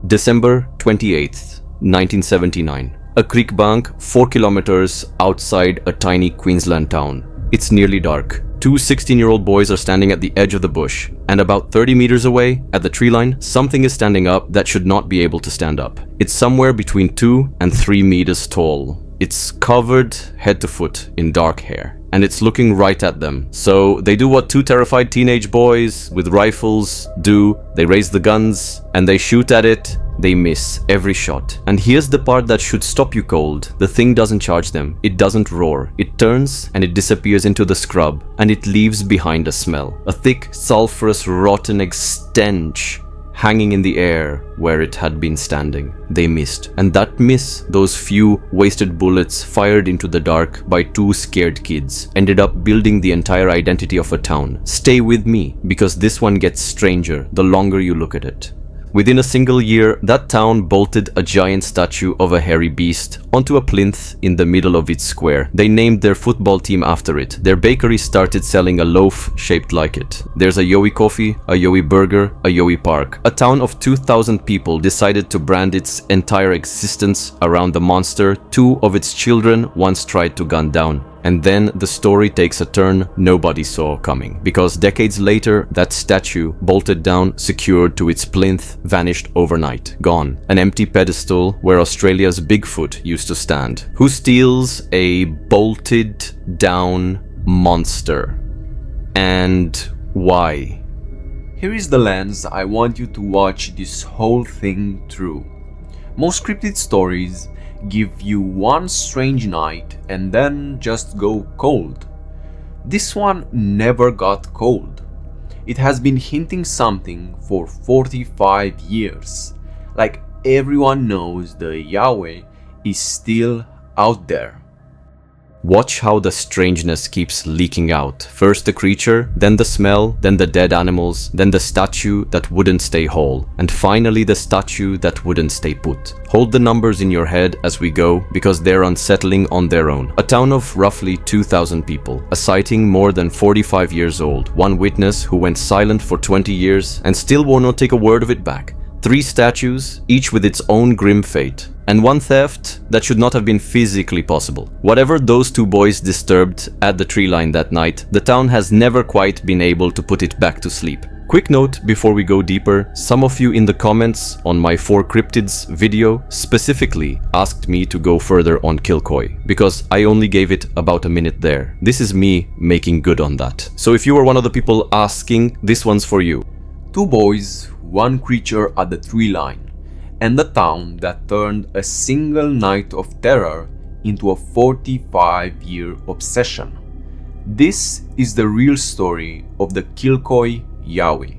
December 28th, 1979. A creek bank 4 kilometers outside a tiny Queensland town. It's nearly dark. Two 16-year-old boys are standing at the edge of the bush, and about 30 meters away, at the tree line, something is standing up that should not be able to stand up. It's somewhere between 2 and 3 meters tall. It's covered head to foot in dark hair, and it's looking right at them. So they do what two terrified teenage boys with rifles do. They raise the guns and they shoot at it. They miss every shot. And here's the part that should stop you cold. The thing doesn't charge them. It doesn't roar. It turns and it disappears into the scrub, and it leaves behind a smell. A thick, sulfurous, rotten stench hanging in the air where it had been standing. They missed. And that miss, those few wasted bullets fired into the dark by two scared kids, ended up building the entire identity of a town. Stay with me, because this one gets stranger the longer you look at it. Within a single year, that town bolted a giant statue of a hairy beast onto a plinth in the middle of its square. They named their football team after it. Their bakery started selling a loaf shaped like it. There's a Yowie coffee, a Yowie burger, a Yowie park. A town of 2,000 people decided to brand its entire existence around the monster two of its children once tried to gun down. And then the story takes a turn nobody saw coming, because decades later, that statue, bolted down, secured to its plinth, vanished overnight, gone. An empty pedestal where Australia's Bigfoot used to stand. Who steals a bolted down monster? And why? Here is the lens I want you to watch this whole thing through. Most cryptid stories give you one strange night and then just go cold. This one never got cold. It has been hinting something for 45 years. Like everyone knows the Yahweh is still out there. Watch how the strangeness keeps leaking out. First the creature, then the smell, then the dead animals, then the statue that wouldn't stay whole, and finally the statue that wouldn't stay put. Hold the numbers in your head as we go, because they're unsettling on their own. A town of roughly 2,000 people, a sighting more than 45 years old, one witness who went silent for 20 years and still will not take a word of it back. 3 statues, each with its own grim fate. And one theft that should not have been physically possible. Whatever those two boys disturbed at the tree line that night, the town has never quite been able to put it back to sleep. Quick note before we go deeper, some of you in the comments on my 4 cryptids video specifically asked me to go further on Kilcoy, because I only gave it about a minute there. This is me making good on that. So if you were one of the people asking, this one's for you. 2 boys, 1 creature at the tree line, and the town that turned a single night of terror into a 45-year obsession. This is the real story of the Kilcoy Yahweh.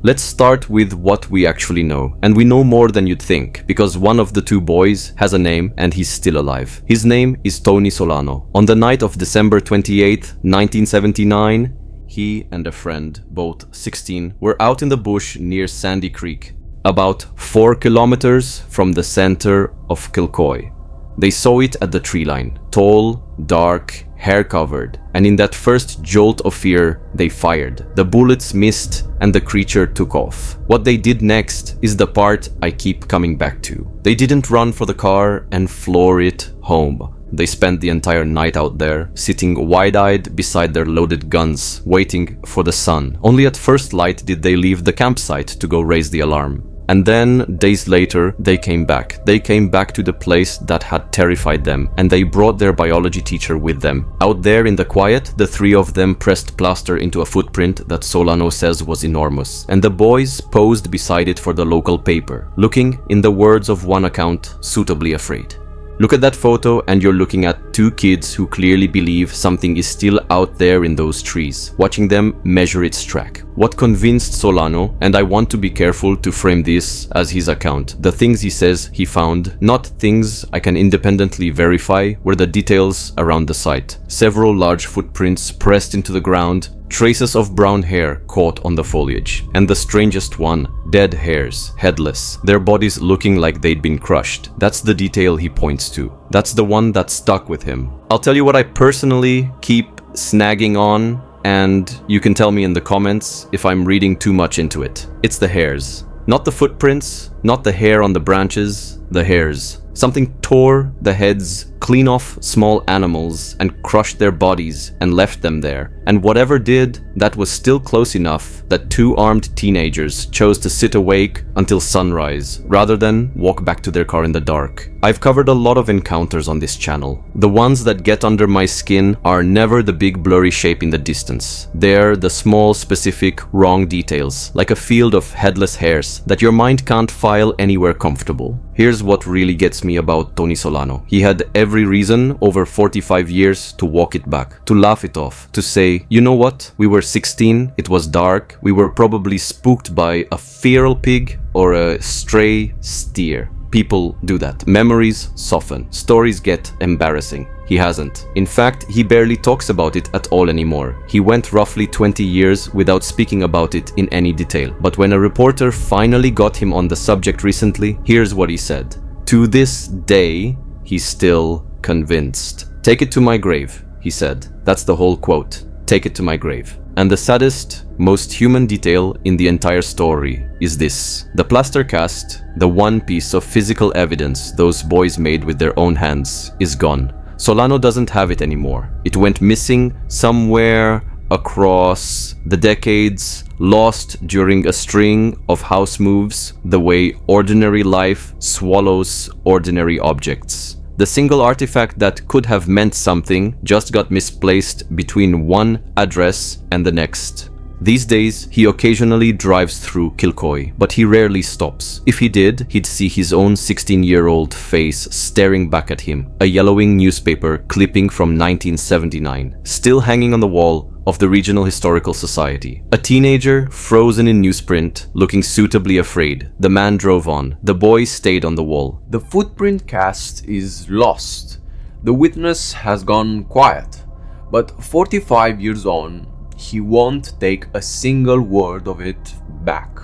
Let's start with what we actually know, and we know more than you'd think, because one of the 2 boys has a name and he's still alive. His name is Tony Solano. On the night of December 28th, 1979, he and a friend, both 16, were out in the bush near Sandy Creek, about 4 kilometers from the center of Kilcoy. They saw it at the tree line, tall, dark, hair-covered, and in that first jolt of fear, they fired. The bullets missed and the creature took off. What they did next is the part I keep coming back to. They didn't run for the car and floor it home. They spent the entire night out there, sitting wide-eyed beside their loaded guns, waiting for the sun. Only at first light did they leave the campsite to go raise the alarm. And then, days later, they came back. They came back to the place that had terrified them, and they brought their biology teacher with them. Out there in the quiet, the 3 of them pressed plaster into a footprint that Solano says was enormous, and the boys posed beside it for the local paper, looking, in the words of one account, suitably afraid. Look at that photo and you're looking at 2 kids who clearly believe something is still out there in those trees, watching them measure its track. What convinced Solano, and I want to be careful to frame this as his account, the things he says he found, not things I can independently verify, were the details around the site. Several large footprints pressed into the ground, traces of brown hair caught on the foliage, and the strangest one, dead hares, headless, their bodies looking like they'd been crushed. That's the detail he points to. That's the one that stuck with him. I'll tell you what I personally keep snagging on, and you can tell me in the comments if I'm reading too much into it. It's the hairs. Not the footprints, not the hair on the branches, the hairs. Something tore the heads clean off small animals and crushed their bodies and left them there. And whatever did, that was still close enough that two armed teenagers chose to sit awake until sunrise, rather than walk back to their car in the dark. I've covered a lot of encounters on this channel. The ones that get under my skin are never the big blurry shape in the distance. They're the small, specific, wrong details, like a field of headless hairs that your mind can't file anywhere comfortable. Here's what really gets me about Tony Solano. He had every reason over 45 years to walk it back, to laugh it off, to say, you know what, we were 16, it was dark, we were probably spooked by a feral pig or a stray steer. People do that. Memories soften. Stories get embarrassing. He hasn't. In fact, he barely talks about it at all anymore. He went roughly 20 years without speaking about it in any detail. But when a reporter finally got him on the subject recently, here's what he said. To this day, he's still convinced. Take it to my grave, he said. That's the whole quote. Take it to my grave. And the saddest, most human detail in the entire story is this. The plaster cast, the one piece of physical evidence those boys made with their own hands, is gone. Solano doesn't have it anymore. It went missing somewhere across the decades, lost during a string of house moves, the way ordinary life swallows ordinary objects. The single artifact that could have meant something just got misplaced between one address and the next. These days, he occasionally drives through Kilcoy, but he rarely stops. If he did, he'd see his own 16-year-old face staring back at him, a yellowing newspaper clipping from 1979, still hanging on the wall of the Regional Historical Society. A teenager, frozen in newsprint, looking suitably afraid. The man drove on. The boy stayed on the wall. The footprint cast is lost. The witness has gone quiet. But 45 years on, he won't take a single word of it back.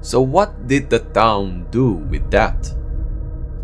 So what did the town do with that?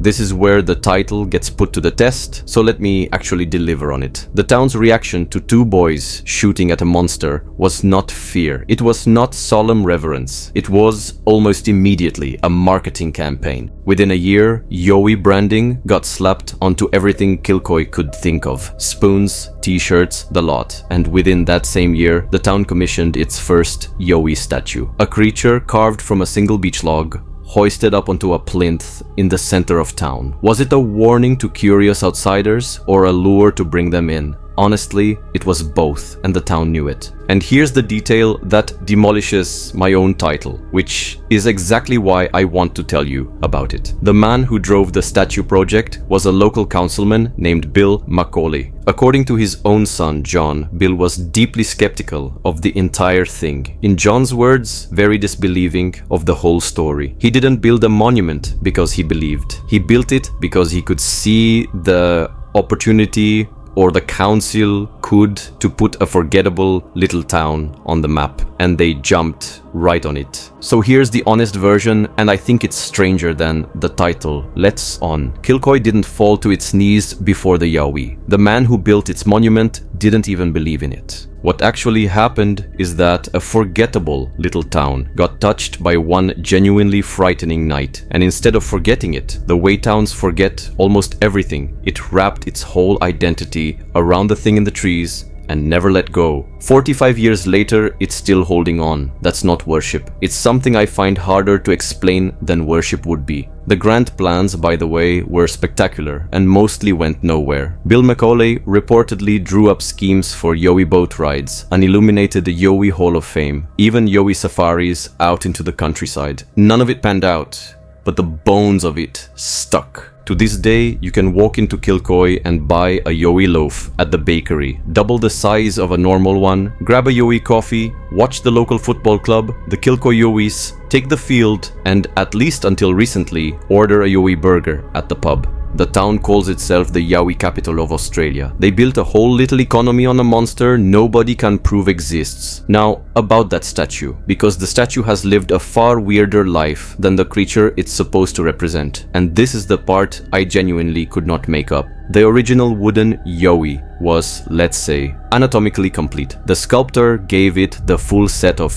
This is where the title gets put to the test, so let me actually deliver on it. The town's reaction to two boys shooting at a monster was not fear. It was not solemn reverence. It was, almost immediately, a marketing campaign. Within a year, Yowie branding got slapped onto everything Kilcoy could think of. Spoons, t-shirts, the lot. And within that same year, the town commissioned its first Yowie statue. A creature carved from a single beech log, hoisted up onto a plinth in the center of town. Was it a warning to curious outsiders or a lure to bring them in? Honestly, it was both, and the town knew it. And here's the detail that demolishes my own title, which is exactly why I want to tell you about it. The man who drove the statue project was a local councilman named Bill Macaulay. According to his own son, John, Bill was deeply skeptical of the entire thing. In John's words, very disbelieving of the whole story. He didn't build a monument because he believed. He built it because he could see the opportunity, or the council could, to put a forgettable little town on the map, and they jumped right on it. So here's the honest version, and I think it's stranger than the title lets on. Kilcoy didn't fall to its knees before the Yowie. The man who built its monument didn't even believe in it. What actually happened is that a forgettable little town got touched by one genuinely frightening night, and instead of forgetting it, the way towns forget almost everything, it wrapped its whole identity around the thing in the trees and never let go. 45 years later, it's still holding on. That's not worship. It's something I find harder to explain than worship would be. The grand plans, by the way, were spectacular and mostly went nowhere. Bill Macaulay reportedly drew up schemes for Yowie boat rides and illuminated the Yowie Hall of Fame, even Yowie safaris out into the countryside. None of it panned out, but the bones of it stuck. To this day, you can walk into Kilcoy and buy a Yowie loaf at the bakery, double the size of a normal one, grab a Yowie coffee, watch the local football club, the Kilcoy Yowies, take the field, and at least until recently, order a Yowie burger at the pub. The town calls itself the Yowie capital of Australia. They built a whole little economy on a monster nobody can prove exists. Now, about that statue, because the statue has lived a far weirder life than the creature it's supposed to represent. And this is the part I genuinely could not make up. The original wooden yowie was, let's say, anatomically complete. The sculptor gave it the full set of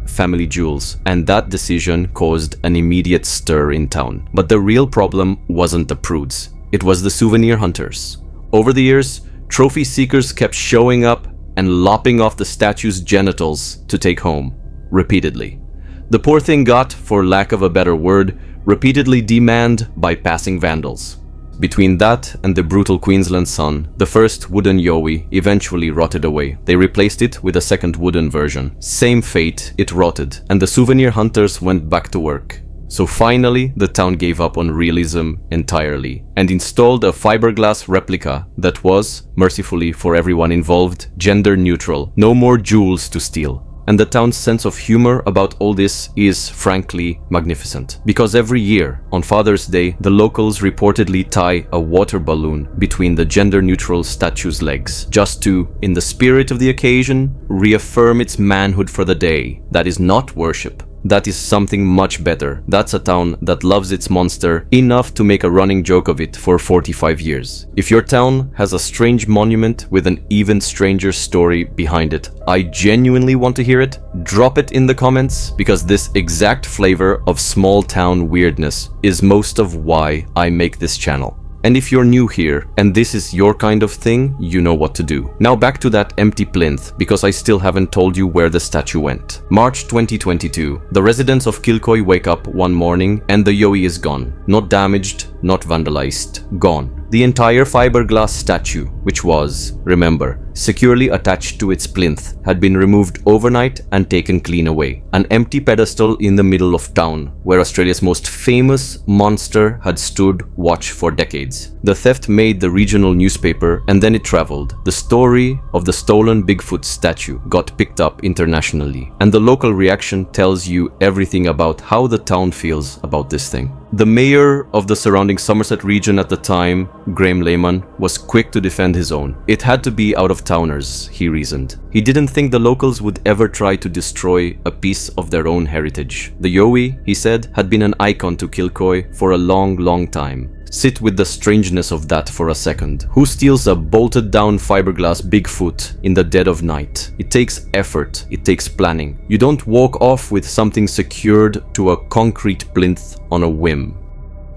family jewels, and that decision caused an immediate stir in town. But the real problem wasn't the prudes. It was the souvenir hunters. Over the years, trophy seekers kept showing up and lopping off the statue's genitals to take home, repeatedly. The poor thing got, for lack of a better word, repeatedly demanded by passing vandals. Between that and the brutal Queensland sun, the first wooden yowie eventually rotted away. They replaced it with a second wooden version. Same fate, it rotted, and the souvenir hunters went back to work. So finally, the town gave up on realism entirely and installed a fiberglass replica that was, mercifully for everyone involved, gender neutral. No more jewels to steal. And the town's sense of humor about all this is, frankly, magnificent. Because every year, on Father's Day, the locals reportedly tie a water balloon between the gender-neutral statue's legs, just to, in the spirit of the occasion, reaffirm its manhood for the day. That is not worship. That is something much better. That's a town that loves its monster enough to make a running joke of it for 45 years. If your town has a strange monument with an even stranger story behind it, I genuinely want to hear it. Drop it in the comments, because this exact flavor of small town weirdness is most of why I make this channel. And if you're new here, and this is your kind of thing, you know what to do. Now back to that empty plinth, because I still haven't told you where the statue went. March 2022. The residents of Kilcoy wake up one morning and the yowie is gone. Not damaged, not vandalized, gone. The entire fiberglass statue, which was, remember, securely attached to its plinth, had been removed overnight and taken clean away. An empty pedestal in the middle of town, where Australia's most famous monster had stood watch for decades. The theft made the regional newspaper, and then it traveled. The story of the stolen Bigfoot statue got picked up internationally, and the local reaction tells you everything about how the town feels about this thing. The mayor of the surrounding Somerset region at the time, Graham Lehman, was quick to defend his own. It had to be out-of-towners, he reasoned. He didn't think the locals would ever try to destroy a piece of their own heritage. The yowie, he said, had been an icon to Kilcoy for a long, long time. Sit with the strangeness of that for a second. Who steals a bolted-down fiberglass Bigfoot in the dead of night? It takes effort. It takes planning. You don't walk off with something secured to a concrete plinth on a whim.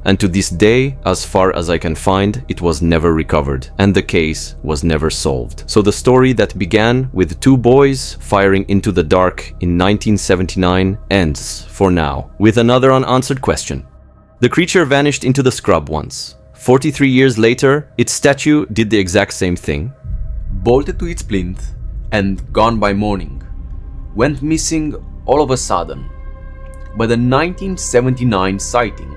And to this day, as far as I can find, it was never recovered, and the case was never solved. So the story that began with two boys firing into the dark in 1979 ends, for now, with another unanswered question. The creature vanished into the scrub once. 43 years later, its statue did the exact same thing. Bolted to its plinth and gone by morning. Went missing all of a sudden. But the 1979 sighting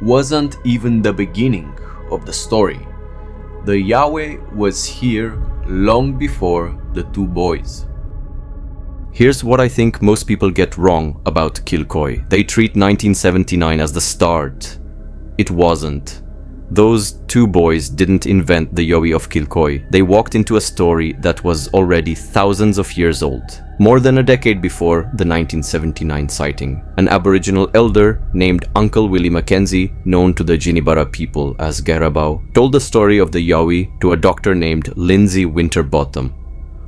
wasn't even the beginning of the story. The Yahweh was here long before the two boys. Here's what I think most people get wrong about Kilcoy. They treat 1979 as the start. It wasn't. Those two boys didn't invent the yowie of Kilcoy. They walked into a story that was already thousands of years old. More than a decade before the 1979 sighting, an Aboriginal elder named Uncle Willie Mackenzie, known to the Jinibara people as Garabau, told the story of the yowie to a doctor named Lindsay Winterbottom,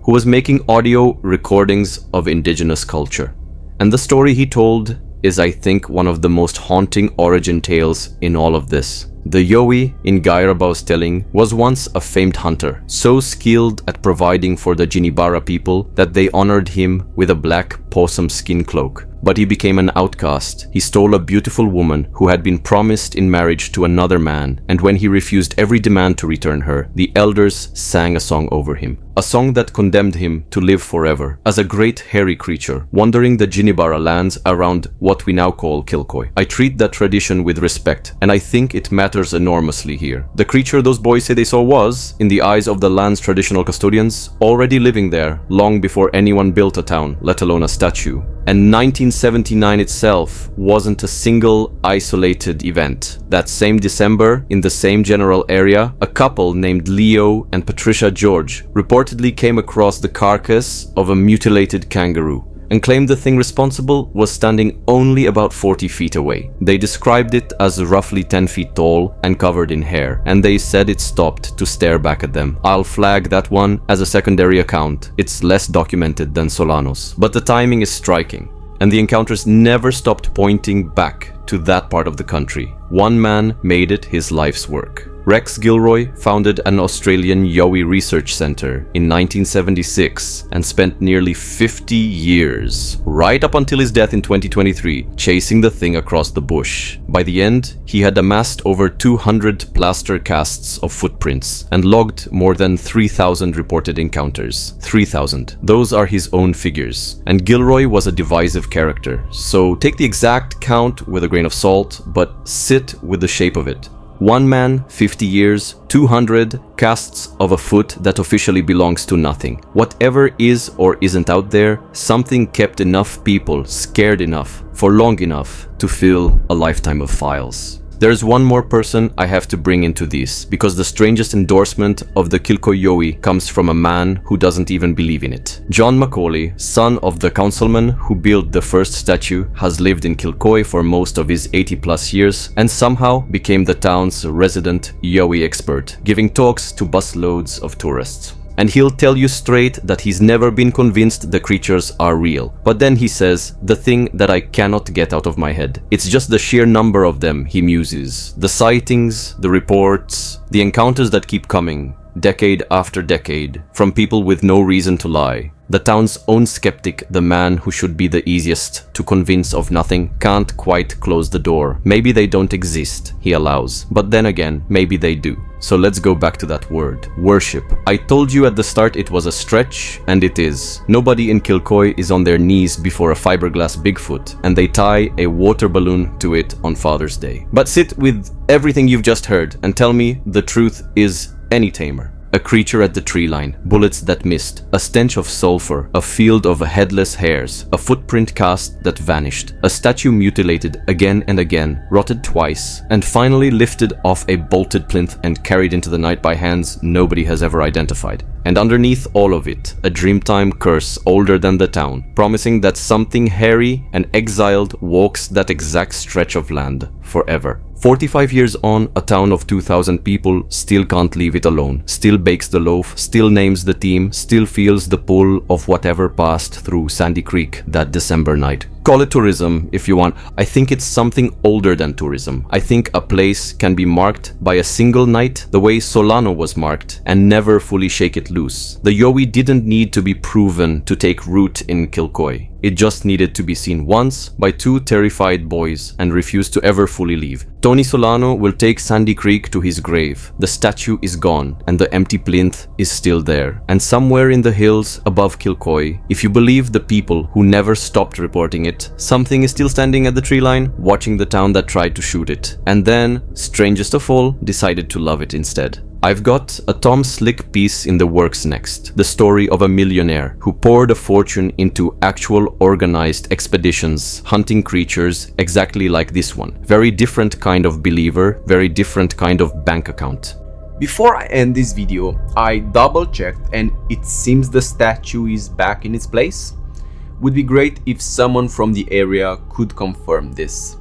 who was making audio recordings of indigenous culture. And the story he told is, I think, one of the most haunting origin tales in all of this. The yowie, in Gairabau's telling, was once a famed hunter, so skilled at providing for the Jinibara people that they honored him with a black possum skin cloak. But he became an outcast. He stole a beautiful woman who had been promised in marriage to another man, and when he refused every demand to return her, the elders sang a song over him. A song that condemned him to live forever as a great hairy creature, wandering the Jinibara lands around what we now call Kilcoy. I treat that tradition with respect, and I think it matters enormously here. The creature those boys say they saw was, in the eyes of the land's traditional custodians, already living there long before anyone built a town, let alone a statue. And 1979 itself wasn't a single isolated event. That same December, in the same general area, a couple named Leo and Patricia George reportedly came across the carcass of a mutilated kangaroo. and claimed the thing responsible was standing only about 40 feet away. They described it as roughly 10 feet tall and covered in hair, and they said it stopped to stare back at them. I'll flag that one as a secondary account. It's less documented than Solano's, but the timing is striking, and the encounters never stopped pointing back to that part of the country. One man made it his life's work. Rex Gilroy founded an Australian Yowie research center in 1976 and spent nearly 50 years, right up until his death in 2023, chasing the thing across the bush. By the end, he had amassed over 200 plaster casts of footprints and logged more than 3,000 reported encounters. 3,000. Those are his own figures. And Gilroy was a divisive character, so take the exact count with a grain of salt, but sit with the shape of it. One man, 50 years, 200 casts of a foot that officially belongs to nothing. Whatever is or isn't out there, something kept enough people scared enough for long enough to fill a lifetime of files. There's one more person I have to bring into this, because the strangest endorsement of the Kilcoy Yowie comes from a man who doesn't even believe in it. John Macaulay, son of the councilman who built the first statue, has lived in Kilcoy for most of his 80+ years and somehow became the town's resident Yowie expert, giving talks to busloads of tourists. And he'll tell you straight that he's never been convinced the creatures are real. But then he says, the thing that I cannot get out of my head. It's just the sheer number of them, he muses. The sightings, the reports, the encounters that keep coming, decade after decade, from people with no reason to lie. The town's own skeptic, the man who should be the easiest to convince of nothing, can't quite close the door. Maybe they don't exist, he allows. But then again, maybe they do. So let's go back to that word, worship. I told you at the start it was a stretch, and it is. Nobody in Kilcoy is on their knees before a fiberglass Bigfoot, and they tie a water balloon to it on Father's Day. But sit with everything you've just heard and tell me the truth is any tamer. A creature at the tree line, bullets that missed, a stench of sulfur, a field of headless hairs, a footprint cast that vanished, a statue mutilated again and again, rotted twice, and finally lifted off a bolted plinth and carried into the night by hands nobody has ever identified. And underneath all of it, a Dreamtime curse older than the town, promising that something hairy and exiled walks that exact stretch of land forever. 45 years on, a town of 2,000 people still can't leave it alone, still bakes the loaf, still names the team, still feels the pull of whatever passed through Sandy Creek that December night. Call it tourism if you want. I think it's something older than tourism. I think a place can be marked by a single night the way Solano was marked and never fully shake it loose. The Yowie didn't need to be proven to take root in Kilcoy. It just needed to be seen once by two terrified boys and refused to ever fully leave. Tony Solano will take Sandy Creek to his grave. The statue is gone and the empty plinth is still there. And somewhere in the hills above Kilcoy, if you believe the people who never stopped reporting it, something is still standing at the tree line, watching the town that tried to shoot it. And then, strangest of all, decided to love it instead. I've got a Tom Slick piece in the works next. The story of a millionaire who poured a fortune into actual organized expeditions, hunting creatures exactly like this one. Very different kind of believer, very different kind of bank account. Before I end this video, I double checked and it seems the statue is back in its place. Would be great if someone from the area could confirm this.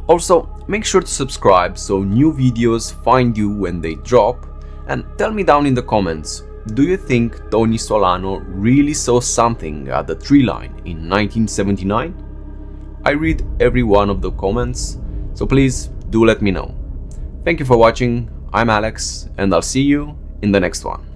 Also, make sure to subscribe so new videos find you when they drop, and tell me down in the comments, do you think Tony Solano really saw something at the tree line in 1979? I read every one of the comments, so please do let me know. Thank you for watching, I'm Alex, and I'll see you in the next one.